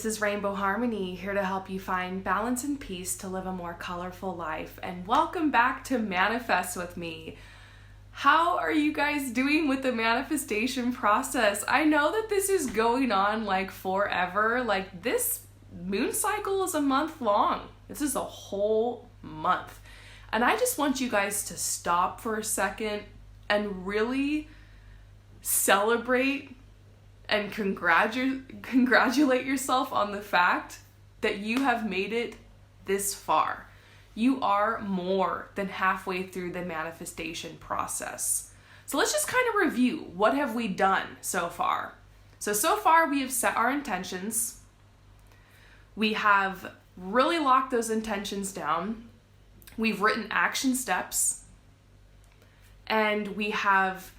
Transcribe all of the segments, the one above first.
This is Rainbow Harmony, here to help you find balance and peace to live a more colorful life. And welcome back to Manifest with me. How are you guys doing with the manifestation process? I know that this is going on like forever. Like this moon cycle is a month long. This is a whole month. And I just want you guys to stop for a second and really celebrate and congratulate yourself on the fact that you have made it this far. You are more than halfway through the manifestation process. So let's just kind of review. What have we done so far? So far we have set our intentions. We have really locked those intentions down. We've written action steps. And we have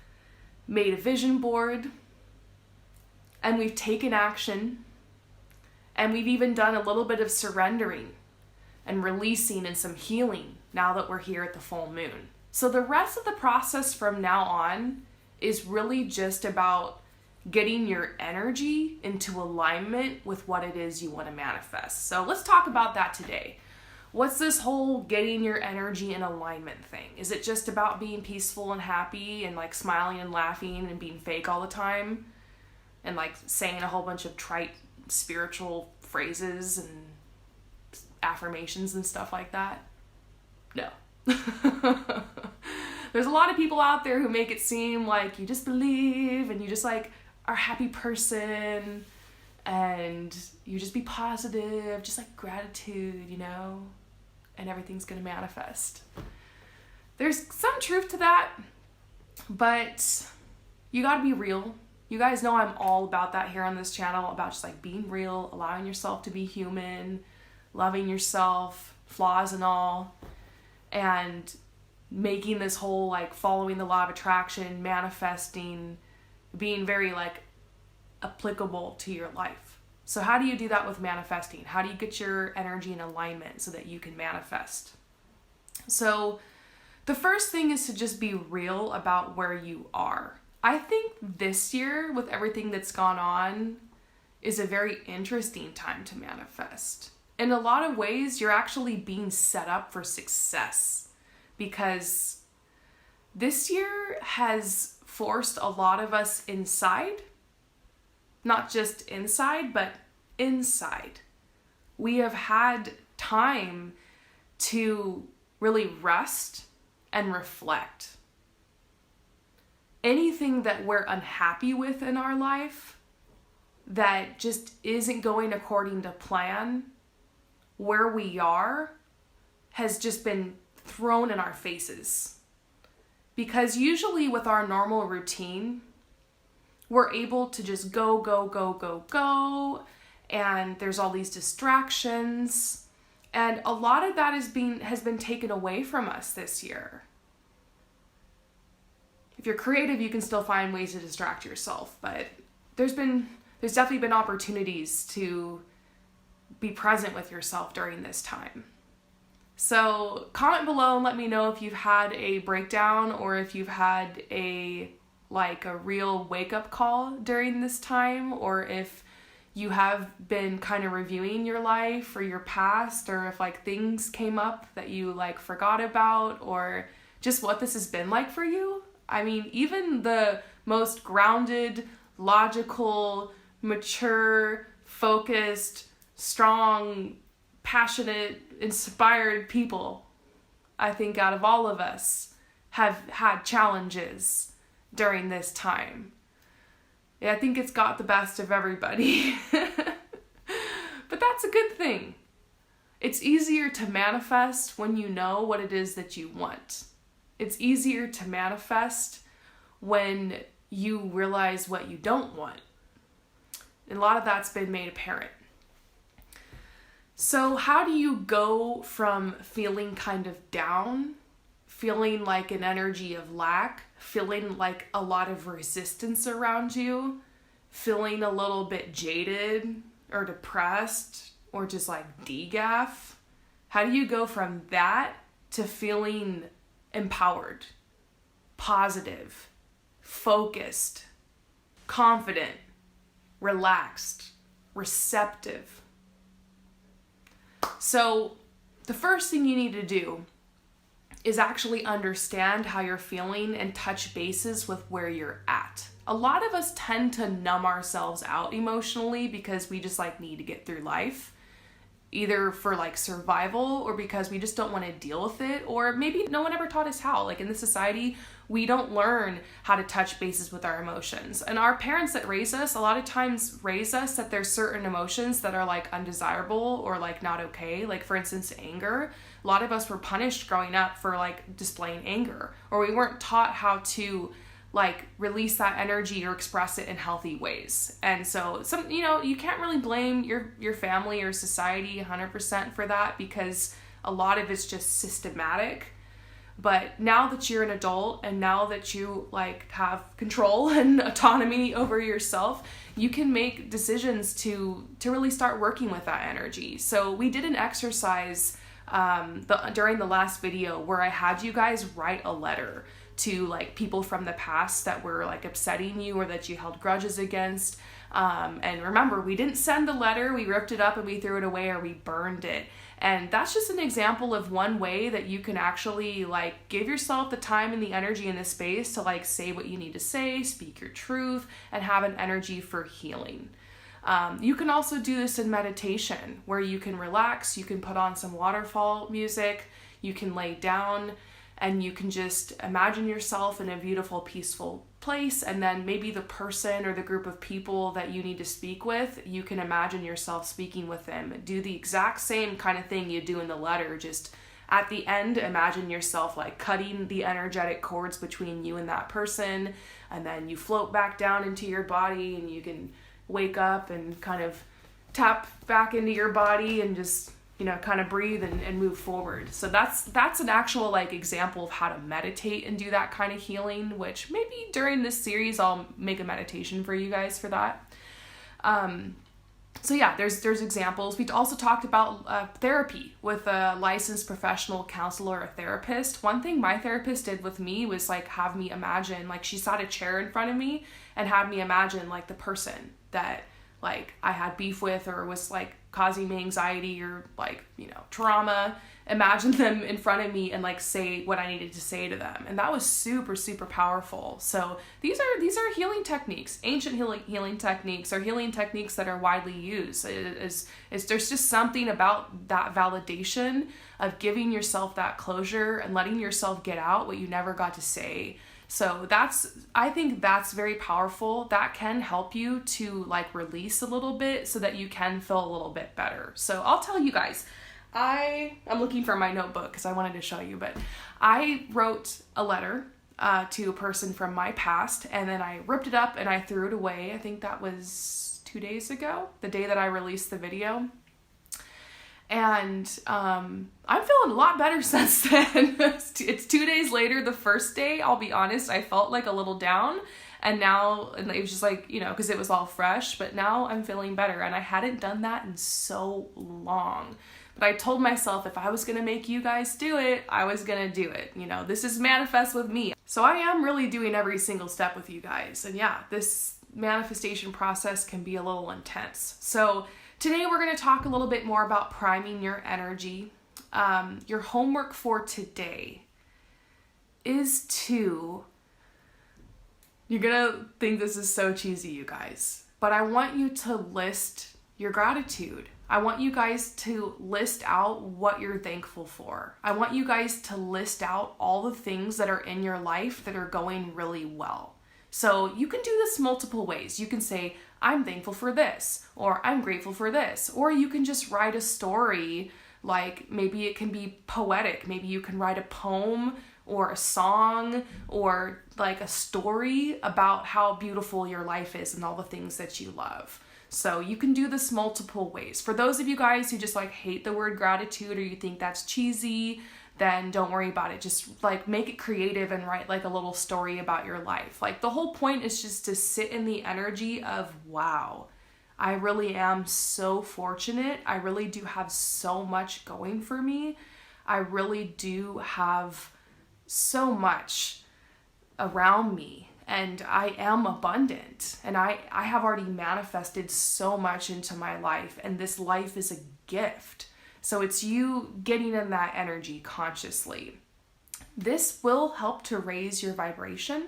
made a vision board. And we've taken action, and we've even done a little bit of surrendering and releasing and some healing now that we're here at the full moon. So the rest of the process from now on is really just about getting your energy into alignment with what it is you want to manifest. So let's talk about that today. What's this whole getting your energy in alignment thing? Is it just about being peaceful and happy and like smiling and laughing and being fake all the time? And like saying a whole bunch of trite spiritual phrases and affirmations and stuff like that? No. There's a lot of people out there who make it seem like you just believe and you just like are a happy person and you just be positive, just like gratitude, you know, and everything's gonna manifest. There's some truth to that, but you gotta be real. You guys know I'm all about that here on this channel, about just like being real, allowing yourself to be human, loving yourself, flaws and all, and making this whole like following the law of attraction, manifesting, being very like applicable to your life. So how do you do that with manifesting? How do you get your energy in alignment so that you can manifest? So the first thing is to just be real about where you are. I think this year, with everything that's gone on, is a very interesting time to manifest. In a lot of ways, you're actually being set up for success because this year has forced a lot of us inside, not just inside, but inside. We have had time to really rest and reflect. Anything that we're unhappy with in our life that just isn't going according to plan, where we are, has just been thrown in our faces. Because usually with our normal routine, we're able to just go, and there's all these distractions, and a lot of that has been taken away from us this year. If you're creative, you can still find ways to distract yourself, but there's definitely been opportunities to be present with yourself during this time. So comment below and let me know if you've had a breakdown or if you've had a real wake-up call during this time, or if you have been kind of reviewing your life or your past, or if like things came up that you like forgot about, or just what this has been like for you. I mean, even the most grounded, logical, mature, focused, strong, passionate, inspired people, I think out of all of us, have had challenges during this time. Yeah, I think it's got the best of everybody. But that's a good thing. It's easier to manifest when you know what it is that you want. It's easier to manifest when you realize what you don't want. And a lot of that's been made apparent. So how do you go from feeling kind of down, feeling like an energy of lack, feeling like a lot of resistance around you, feeling a little bit jaded or depressed or just like degaff? How do you go from that to feeling empowered, positive, focused, confident, relaxed, receptive. So the first thing you need to do is actually understand how you're feeling and touch bases with where you're at. A lot of us tend to numb ourselves out emotionally because we just like need to get through life, either for like survival or because we just don't want to deal with it, or maybe no one ever taught us how. Like in this society, we don't learn how to touch bases with our emotions. And our parents that raise us, a lot of times raise us that there's certain emotions that are like undesirable or like not okay. Like for instance, anger. A lot of us were punished growing up for like displaying anger, or we weren't taught how to like release that energy or express it in healthy ways. And so you can't really blame your family or society 100% for that, because a lot of it's just systematic. But now that you're an adult and now that you like have control and autonomy over yourself, you can make decisions to really start working with that energy. So we did an exercise during the last video where I had you guys write a letter to like people from the past that were like upsetting you or that you held grudges against. And remember, we didn't send the letter, we ripped it up and we threw it away, or we burned it. And that's just an example of one way that you can actually like give yourself the time and the energy and the space to like say what you need to say, speak your truth, and have an energy for healing. You can also do this in meditation, where you can relax, you can put on some waterfall music, you can lay down, and you can just imagine yourself in a beautiful, peaceful place. And then maybe the person or the group of people that you need to speak with, you can imagine yourself speaking with them. Do the exact same kind of thing you do in the letter. Just at the end, imagine yourself like cutting the energetic cords between you and that person. And then you float back down into your body, and you can wake up and kind of tap back into your body and just kind of breathe and move forward. So that's an actual like example of how to meditate and do that kind of healing, which maybe during this series I'll make a meditation for you guys for that. So yeah, there's examples. We also talked about therapy with a licensed professional counselor or therapist. One thing my therapist did with me was like have me imagine, like she sat a chair in front of me and had me imagine like the person that like I had beef with or was like causing me anxiety or like, trauma. Imagine them in front of me and like say what I needed to say to them. And that was super, super powerful. So these are healing techniques, ancient healing techniques, or healing techniques that are widely used. There's just something about that validation of giving yourself that closure and letting yourself get out what you never got to say. So I think that's very powerful. That can help you to like release a little bit so that you can feel a little bit better. So I'll tell you guys, I'm looking for my notebook because I wanted to show you, but I wrote a letter to a person from my past, and then I ripped it up and I threw it away. I think that was 2 days ago, the day that I released the video. And I'm feeling a lot better since then. It's 2 days later. The first day, I'll be honest, I felt like a little down. And now it was just like, because it was all fresh. But now I'm feeling better. And I hadn't done that in so long. But I told myself if I was going to make you guys do it, I was going to do it. This is manifest with me. So I am really doing every single step with you guys. And yeah, this manifestation process can be a little intense. So today we're going to talk a little bit more about priming your energy. Your homework for today is you're going to think this is so cheesy, you guys, but I want you to list your gratitude. I want you guys to list out what you're thankful for. I want you guys to list out all the things that are in your life that are going really well. So you can do this multiple ways. You can say, I'm thankful for this, or I'm grateful for this, or you can just write a story. Like maybe it can be poetic. Maybe you can write a poem or a song or like a story about how beautiful your life is and all the things that you love. So you can do this multiple ways. For those of you guys who just like hate the word gratitude or you think that's cheesy, then don't worry about it. Just like make it creative and write like a little story about your life. Like the whole point is just to sit in the energy of, wow, I really am so fortunate. I really do have so much going for me. I really do have so much around me. and I am abundant, and I have already manifested so much into my life, and this life is a gift. So it's you getting in that energy consciously. This will help to raise your vibration.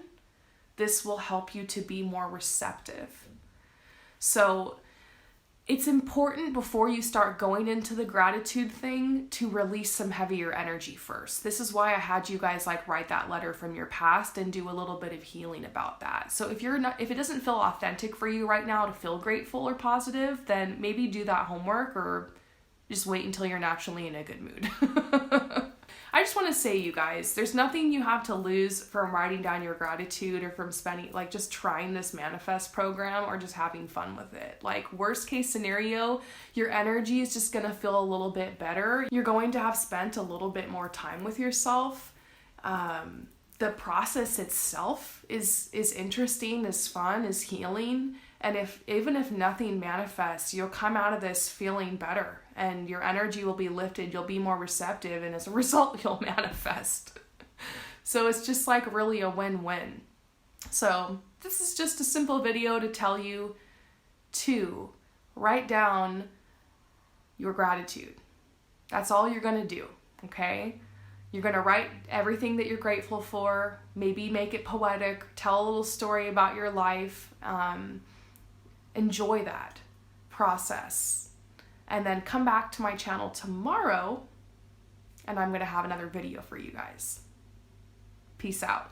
This will help you to be more receptive. So it's important before you start going into the gratitude thing to release some heavier energy first. This is why I had you guys like write that letter from your past and do a little bit of healing about that. So if it doesn't feel authentic for you right now to feel grateful or positive, then maybe do that homework or just wait until you're naturally in a good mood. I just want to say, you guys, there's nothing you have to lose from writing down your gratitude or from spending, like just trying this manifest program or just having fun with it. Like worst case scenario, your energy is just going to feel a little bit better. You're going to have spent a little bit more time with yourself. The process itself is interesting, is fun, is healing. And even if nothing manifests, you'll come out of this feeling better and your energy will be lifted. You'll be more receptive, and as a result, you'll manifest. So it's just like really a win-win. So this is just a simple video to tell you to write down your gratitude. That's all you're going to do, okay? You're going to write everything that you're grateful for, maybe make it poetic, tell a little story about your life. Enjoy that process. And then come back to my channel tomorrow, and I'm going to have another video for you guys. Peace out.